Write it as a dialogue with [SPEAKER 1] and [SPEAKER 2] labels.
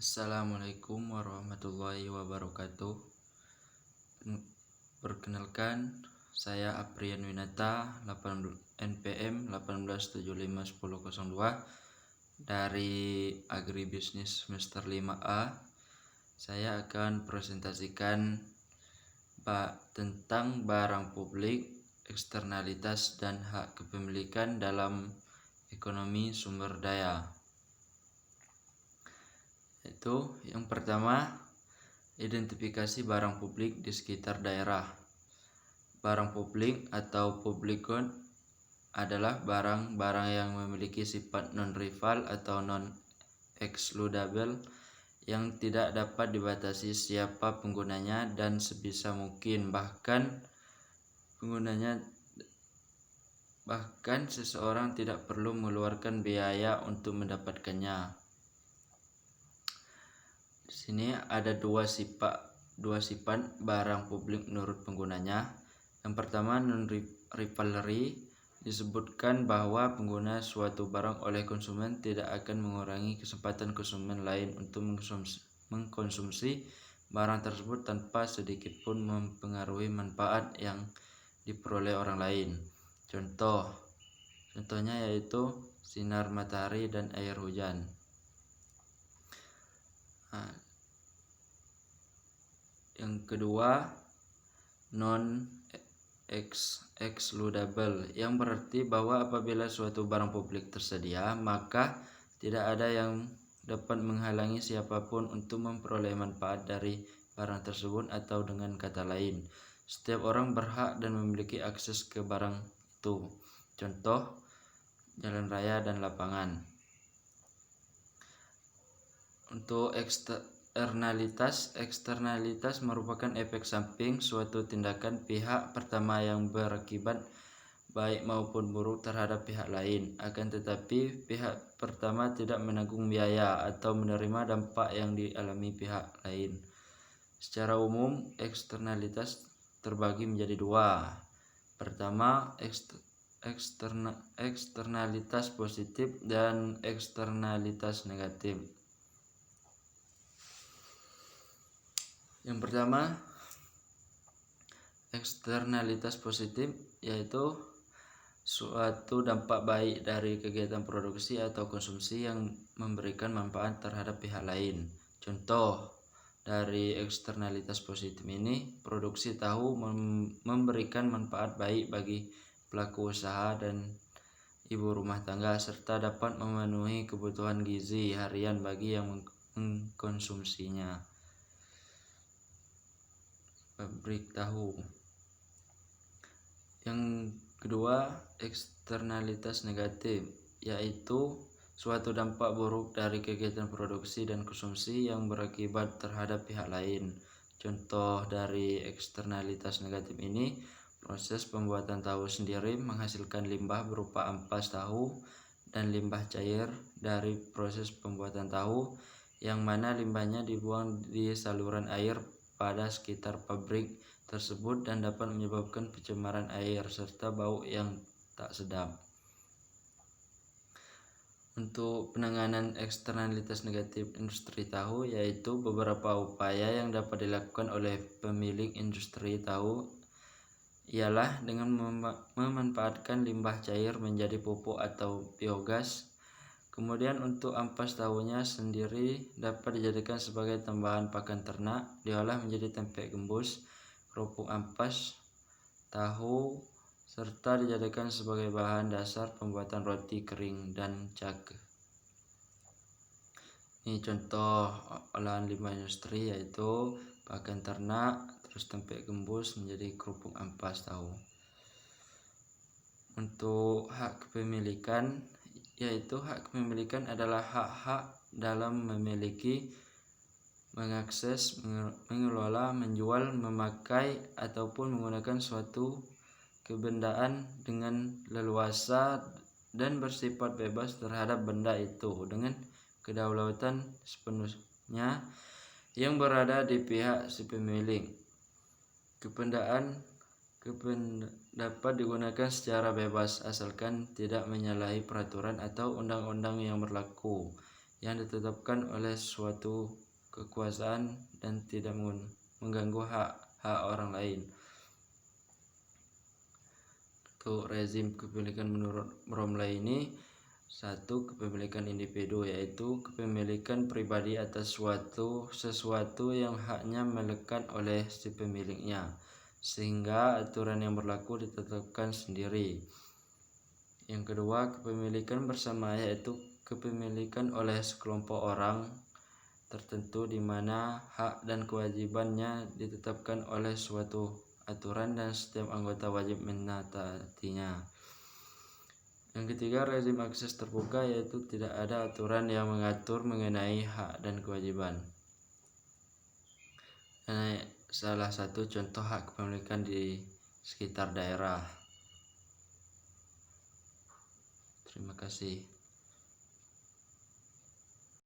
[SPEAKER 1] Assalamualaikum warahmatullahi wabarakatuh. Perkenalkan, saya Aprian Winata, NPM 18751002 dari Agribisnis semester 5A. Saya akan presentasikan tentang barang publik, eksternalitas dan hak kepemilikan dalam ekonomi sumber daya. Itu yang pertama, identifikasi barang publik di sekitar daerah. Barang publik atau public good adalah barang-barang yang memiliki sifat non-rival atau non-excludable yang tidak dapat dibatasi siapa penggunanya dan sebisa mungkin bahkan seseorang tidak perlu mengeluarkan biaya untuk mendapatkannya. Di sini ada dua sifat barang publik menurut penggunanya. Yang pertama, non-rivalry, disebutkan bahwa pengguna suatu barang oleh konsumen tidak akan mengurangi kesempatan konsumen lain untuk mengkonsumsi barang tersebut tanpa sedikit pun mempengaruhi manfaat yang diperoleh orang lain. Contohnya yaitu sinar matahari dan air hujan. Yang kedua, non-excludable, yang berarti bahwa apabila suatu barang publik tersedia, maka tidak ada yang dapat menghalangi siapapun untuk memperoleh manfaat dari barang tersebut, atau dengan kata lain, setiap orang berhak dan memiliki akses ke barang itu. Contoh, jalan raya dan lapangan. Untuk eksternalitas merupakan efek samping suatu tindakan pihak pertama yang berakibat baik maupun buruk terhadap pihak lain. Akan tetapi pihak pertama tidak menanggung biaya atau menerima dampak yang dialami pihak lain. Secara umum, eksternalitas terbagi menjadi dua. Pertama, eksternalitas positif dan eksternalitas negatif. Yang pertama, eksternalitas positif, yaitu suatu dampak baik dari kegiatan produksi atau konsumsi yang memberikan manfaat terhadap pihak lain. Contoh dari eksternalitas positif ini, produksi tahu memberikan manfaat baik bagi pelaku usaha dan ibu rumah tangga, serta dapat memenuhi kebutuhan gizi harian bagi yang mengkonsumsinya. Pabrik tahu. Yang kedua, eksternalitas negatif, yaitu suatu dampak buruk dari kegiatan produksi dan konsumsi yang berakibat terhadap pihak lain. Contoh dari eksternalitas negatif ini, proses pembuatan tahu sendiri menghasilkan limbah berupa ampas tahu dan limbah cair dari proses pembuatan tahu, yang mana limbahnya dibuang di saluran air pada sekitar pabrik tersebut dan dapat menyebabkan pencemaran air serta bau yang tak sedap. Untuk penanganan eksternalitas negatif industri tahu, yaitu beberapa upaya yang dapat dilakukan oleh pemilik industri tahu ialah dengan memanfaatkan limbah cair menjadi pupuk atau biogas. Kemudian untuk ampas tahunya sendiri dapat dijadikan sebagai tambahan pakan ternak, diolah menjadi tempe gembus, kerupuk ampas tahu, serta dijadikan sebagai bahan dasar pembuatan roti kering dan cake. Ini contoh olahan limbah industri, yaitu pakan ternak, terus tempe gembus menjadi kerupuk ampas tahu. Untuk hak kepemilikan, yaitu hak kepemilikan adalah hak-hak dalam memiliki, mengakses, mengelola, menjual, memakai, ataupun menggunakan suatu kebendaan dengan leluasa dan bersifat bebas terhadap benda itu dengan kedaulatan sepenuhnya yang berada di pihak si pemilik. Kebendaan dapat digunakan secara bebas asalkan tidak menyalahi peraturan atau undang-undang yang berlaku. yang ditetapkan oleh suatu kekuasaan dan tidak mengganggu hak-hak orang lain. Untuk rezim kepemilikan menurut Bromley ini, satu, kepemilikan individu, yaitu kepemilikan pribadi atas sesuatu yang haknya melekat oleh si pemiliknya, sehingga aturan yang berlaku ditetapkan sendiri. Yang kedua, kepemilikan bersama, yaitu kepemilikan oleh sekelompok orang tertentu di mana hak dan kewajibannya ditetapkan oleh suatu aturan dan setiap anggota wajib menaatinya. Yang ketiga, rezim akses terbuka, yaitu tidak ada aturan yang mengatur mengenai hak dan kewajiban. Ini salah satu contoh hak kepemilikan di sekitar daerah. Terima kasih.